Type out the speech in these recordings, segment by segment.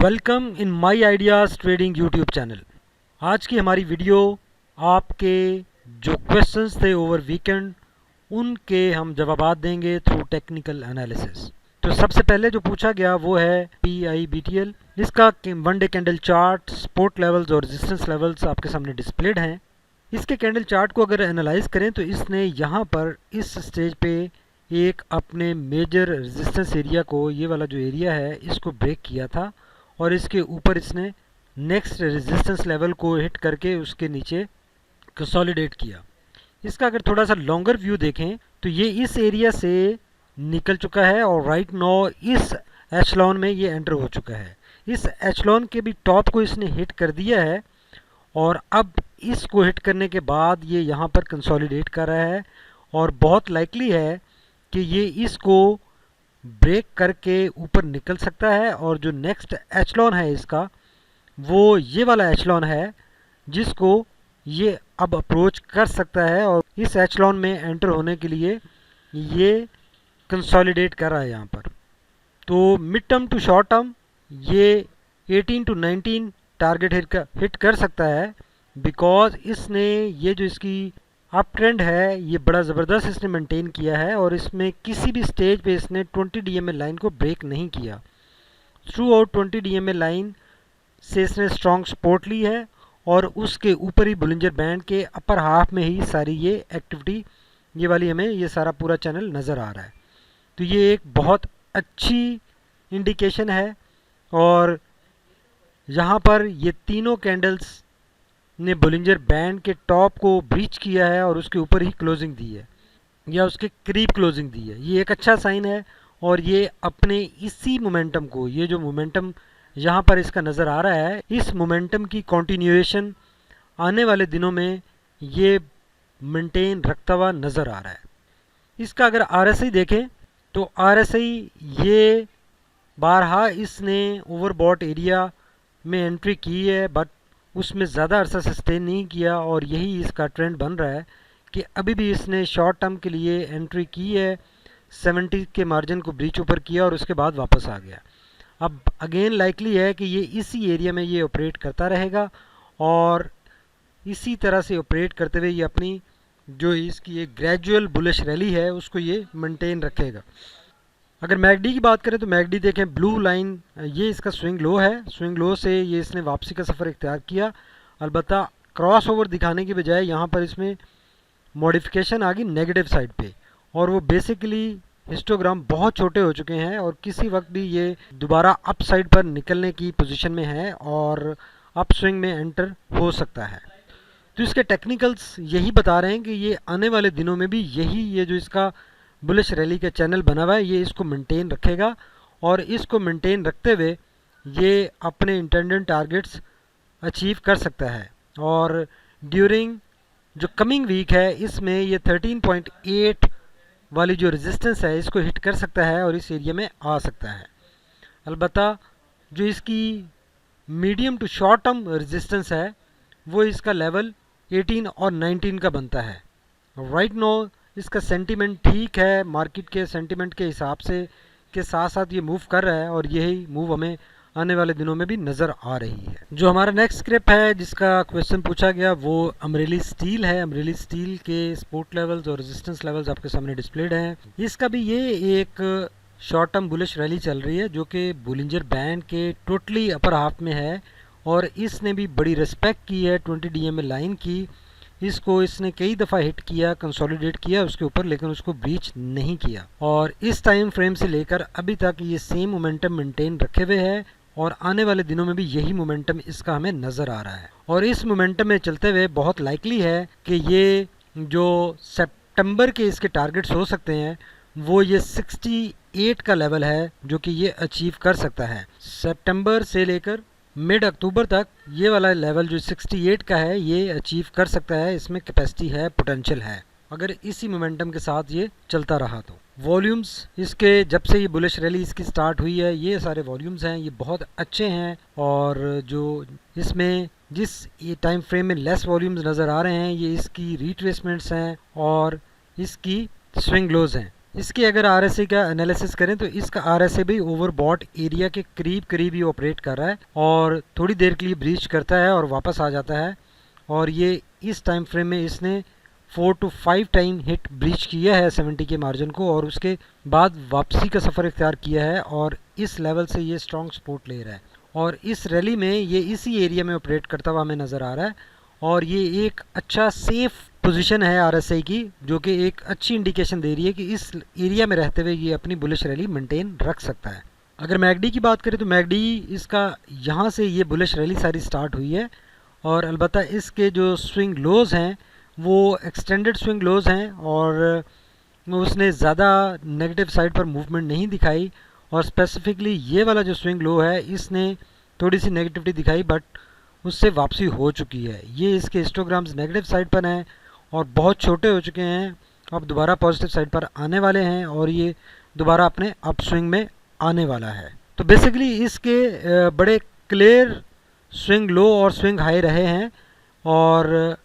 Welcome in my ideas trading YouTube channel. आज की हमारी वीडियो आपके जो क्वेश्चंस थे ओवर वीकेंड उनके हम जवाबात देंगे थ्रू टेक्निकल एनालिसिस। तो सबसे पहले जो पूछा गया वो है PIBTL, जिसका one day candle chart, support levels और रेजिस्टेंस लेवल्स आपके सामने डिस्प्लेड हैं। इसके कैंडल चार्ट को अगर एनालाइज करें तो इसने यहाँ पर इस स्टेज पे एक अपने मेजर रेजिस्टेंस एरिया को, ये वाला जो एरिया है, इसको ब्रेक किया था और इसके ऊपर इसने नेक्स्ट रेजिस्टेंस लेवल को हिट करके उसके नीचे कंसोलिडेट किया। इसका अगर थोड़ा सा लॉन्गर व्यू देखें तो ये इस एरिया से निकल चुका है और राइट नाउ इस एचलॉन में ये एंटर हो चुका है। इस एचलॉन के भी टॉप को इसने हिट कर दिया है और अब इसको हिट करने के बाद ये यहाँ पर कंसोलिडेट कर रहा है और बहुत लाइकली है कि ये इसको ब्रेक करके ऊपर निकल सकता है और जो नेक्स्ट एचलॉन है इसका वो ये वाला एचलॉन है जिसको ये अब अप्रोच कर सकता है और इस एचलॉन में एंटर होने के लिए ये कंसोलिडेट कर रहा है यहाँ पर। तो mid term to short term ये 18 to 19 टारगेट हिट कर सकता है, बिकॉज इसने ये जो इसकी अप ट्रेंड है ये बड़ा ज़बरदस्त इसने मेंटेन किया है और इसमें किसी भी स्टेज पे इसने 20 DMA लाइन को ब्रेक नहीं किया। थ्रू आउट 20 DMA लाइन से इसने स्ट्रॉन्ग सपोर्ट ली है और उसके ऊपर ही बुलिंजर बैंड के अपर हाफ में ही सारी ये एक्टिविटी, ये वाली हमें ये सारा पूरा चैनल नज़र आ रहा है। तो ये एक बहुत अच्छी इंडिकेशन है और यहाँ पर ये तीनों कैंडल्स ने बुलिंजर बैंड के टॉप को ब्रीच किया है और उसके ऊपर ही क्लोजिंग दी है या उसके करीब क्लोजिंग दी है। ये एक अच्छा साइन है और ये अपने इसी मोमेंटम को, ये जो मोमेंटम यहाँ पर इसका नज़र आ रहा है, इस मोमेंटम की कंटिन्यूएशन आने वाले दिनों में ये मेंटेन रखता हुआ नज़र आ रहा है। इसका अगर RSI देखें तो RSI ये बारहा इसने ओवरबॉट एरिया में एंट्री की है बट उसमें ज़्यादा अरसा सस्टेन नहीं किया और यही इसका ट्रेंड बन रहा है कि अभी भी इसने शॉर्ट टर्म के लिए एंट्री की है, 70 के मार्जिन को ब्रीच ऊपर किया और उसके बाद वापस आ गया। अब अगेन लाइकली है कि ये इसी एरिया में ये ऑपरेट करता रहेगा और इसी तरह से ऑपरेट करते हुए ये अपनी जो इसकी एक ग्रेजुअल बुलिश रैली है उसको ये मेंटेन रखेगा। अगर मैकडी की बात करें तो मैकडी देखें, ब्लू लाइन ये इसका स्विंग लो है, स्विंग लो से ये इसने वापसी का सफ़र इख्तियार किया। अलबत्ता क्रॉस ओवर दिखाने की बजाय यहाँ पर इसमें मॉडिफिकेशन आ गई नेगेटिव साइड पे और वो बेसिकली हिस्टोग्राम बहुत छोटे हो चुके हैं और किसी वक्त भी ये दोबारा अप साइड पर निकलने की पोजीशन में है और अप स्विंग में एंटर हो सकता है। तो इसके टेक्निकल्स यही बता रहे हैं कि ये आने वाले दिनों में भी यही ये जो इसका बुलिश रैली का चैनल बना हुआ है ये इसको मेंटेन रखेगा और इसको मेंटेन रखते हुए ये अपने इंटेंडेड टारगेट्स अचीव कर सकता है और ड्यूरिंग जो कमिंग वीक है इसमें ये 13.8 वाली जो रेजिस्टेंस है इसको हिट कर सकता है और इस एरिया में आ सकता है। अलबत्ता जो इसकी medium to short term resistance है वो इसका लेवल 18 और 19 का बनता है। राइट नाउ इसका सेंटीमेंट ठीक है, मार्केट के सेंटीमेंट के हिसाब से के साथ साथ ये मूव कर रहा है और यही मूव हमें आने वाले दिनों में भी नज़र आ रही है। जो हमारा नेक्स्ट स्क्रिप्ट है जिसका क्वेश्चन पूछा गया वो अमरेली स्टील है। अमरेली स्टील के सपोर्ट लेवल्स और रेजिस्टेंस लेवल्स आपके सामने डिस्प्लेड हैं। इसका भी ये एक शॉर्ट टर्म बुलिश रैली चल रही है जो कि बुलिंजर बैंड के टोटली अपर हाफ में है और इसने भी बड़ी रिस्पेक्ट की है 20 DMA लाइन की। इसको इसने कई दफ़ा हिट किया, कंसोलिडेट किया उसके ऊपर, लेकिन उसको ब्रीच नहीं किया और इस टाइम फ्रेम से लेकर अभी तक ये सेम मोमेंटम मेंटेन रखे हुए है और आने वाले दिनों में भी यही मोमेंटम इसका हमें नज़र आ रहा है और इस मोमेंटम में चलते हुए बहुत लाइकली है कि ये जो सितंबर के इसके टारगेट्स हो सकते हैं वो ये 68 का लेवल है जो कि ये अचीव कर सकता है। सितंबर से लेकर मिड अक्टूबर तक ये वाला लेवल जो 68 का है ये अचीव कर सकता है, इसमें कैपेसिटी है, पोटेंशियल है अगर इसी मोमेंटम के साथ ये चलता रहा तो। वॉल्यूम्स इसके जब से ये बुलिश रैली इसकी स्टार्ट हुई है ये सारे वॉल्यूम्स हैं ये बहुत अच्छे हैं और जो इसमें जिस ये टाइम फ्रेम में लेस वॉल्यूम्स नज़र आ रहे हैं ये इसकी रिट्रेसमेंट्स हैं और इसकी स्विंग लोज हैं। इसके अगर RSI का एनालिसिस करें तो इसका RSI भी ओवरबॉट एरिया के करीब करीब ही ऑपरेट कर रहा है और थोड़ी देर के लिए ब्रीच करता है और वापस आ जाता है। और ये इस टाइम फ्रेम में इसने 4 to 5 टाइम हिट ब्रीच किया है 70 के मार्जिन को और उसके बाद वापसी का सफ़र इख्तियार किया है और इस लेवल से ये स्ट्रॉन्ग सपोर्ट ले रहा है और इस रैली में ये इसी एरिया में ऑपरेट करता हुआ हमें नज़र आ रहा है और ये एक अच्छा सेफ पोजीशन है RSI की, जो कि एक अच्छी इंडिकेशन दे रही है कि इस एरिया में रहते हुए ये अपनी बुलिश रैली मेंटेन रख सकता है। अगर मैकडी की बात करें तो मैकडी इसका यहाँ से ये बुलिश रैली सारी स्टार्ट हुई है और अलबत्ता इसके जो स्विंग लोज हैं वो एक्सटेंडेड स्विंग लोज हैं और उसने ज़्यादा नेगेटिव साइड पर मूवमेंट नहीं दिखाई और स्पेसिफिकली ये वाला जो स्विंग लो है इसने थोड़ी सी नेगेटिविटी दिखाई बट उससे वापसी हो चुकी है। ये इसके हिस्टोग्राम्स नेगेटिव साइड पर हैं और बहुत छोटे हो चुके हैं, अब दोबारा पॉजिटिव साइड पर आने वाले हैं और ये दोबारा अपने अप स्विंग में आने वाला है। तो बेसिकली इसके बड़े क्लियर स्विंग लो और स्विंग हाई रहे हैं और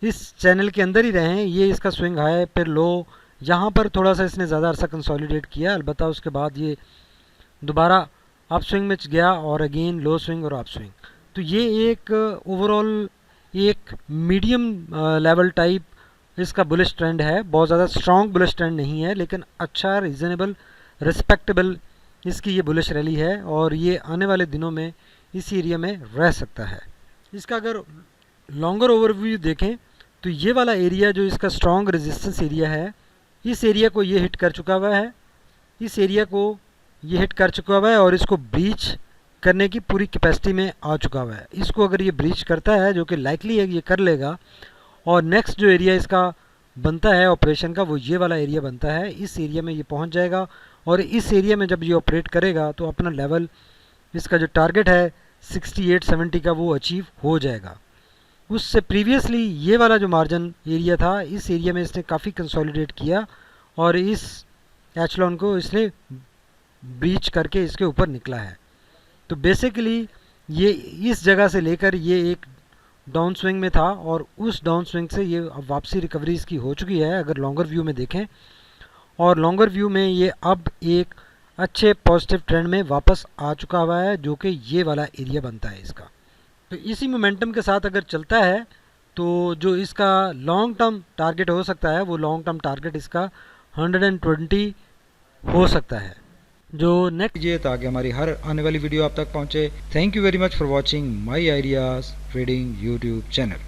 इस चैनल के अंदर ही रहे हैं। ये इसका स्विंग हाई फिर लो, यहाँ पर थोड़ा सा इसने ज़्यादा अरसा कंसोलिडेट किया, अलबत्ता उसके बाद ये दोबारा अप स्विंग में गया और अगेन लो स्विंग और अप स्विंग। तो ये एक ओवरऑल एक मीडियम लेवल टाइप इसका बुलिश ट्रेंड है, बहुत ज़्यादा स्ट्रॉन्ग बुलिश ट्रेंड नहीं है लेकिन अच्छा रीज़नेबल रिस्पेक्टेबल इसकी ये बुलिश रैली है और ये आने वाले दिनों में इस एरिया में रह सकता है। इसका अगर लॉन्गर ओवरव्यू देखें तो ये वाला एरिया जो इसका स्ट्रॉन्ग रेजिस्टेंस एरिया है, इस एरिया को ये हिट कर चुका हुआ है, इस एरिया को ये हिट कर चुका हुआ है और इसको ब्रीच करने की पूरी कैपेसिटी में आ चुका हुआ है। इसको अगर ये ब्रीच करता है, जो कि लाइकली है ये कर लेगा, और नेक्स्ट जो एरिया इसका बनता है ऑपरेशन का वो ये वाला एरिया बनता है, इस एरिया में ये पहुंच जाएगा और इस एरिया में जब ये ऑपरेट करेगा तो अपना लेवल इसका जो टारगेट है 68-70 का वो अचीव हो जाएगा। उससे प्रीवियसली ये वाला जो मार्जिन एरिया था, इस एरिया में इसने काफ़ी कंसोलिडेट किया और इस एचलॉन को इसने ब्रीच करके इसके ऊपर निकला है। तो बेसिकली ये इस जगह से लेकर ये एक डाउन स्विंग में था और उस डाउन स्विंग से ये अब वापसी रिकवरी इसकी हो चुकी है अगर लॉन्गर व्यू में देखें, और लॉन्गर व्यू में ये अब एक अच्छे पॉजिटिव ट्रेंड में वापस आ चुका हुआ है, जो कि ये वाला एरिया बनता है इसका। तो इसी मोमेंटम के साथ अगर चलता है तो जो इसका लॉन्ग टर्म टारगेट हो सकता है वो लॉन्ग टर्म टारगेट इसका 120 हो सकता है। जो नेक्स्ट ये ताकि हमारी हर आने वाली वीडियो आप तक पहुंचे। Thank you very much for watching my ideas trading YouTube channel.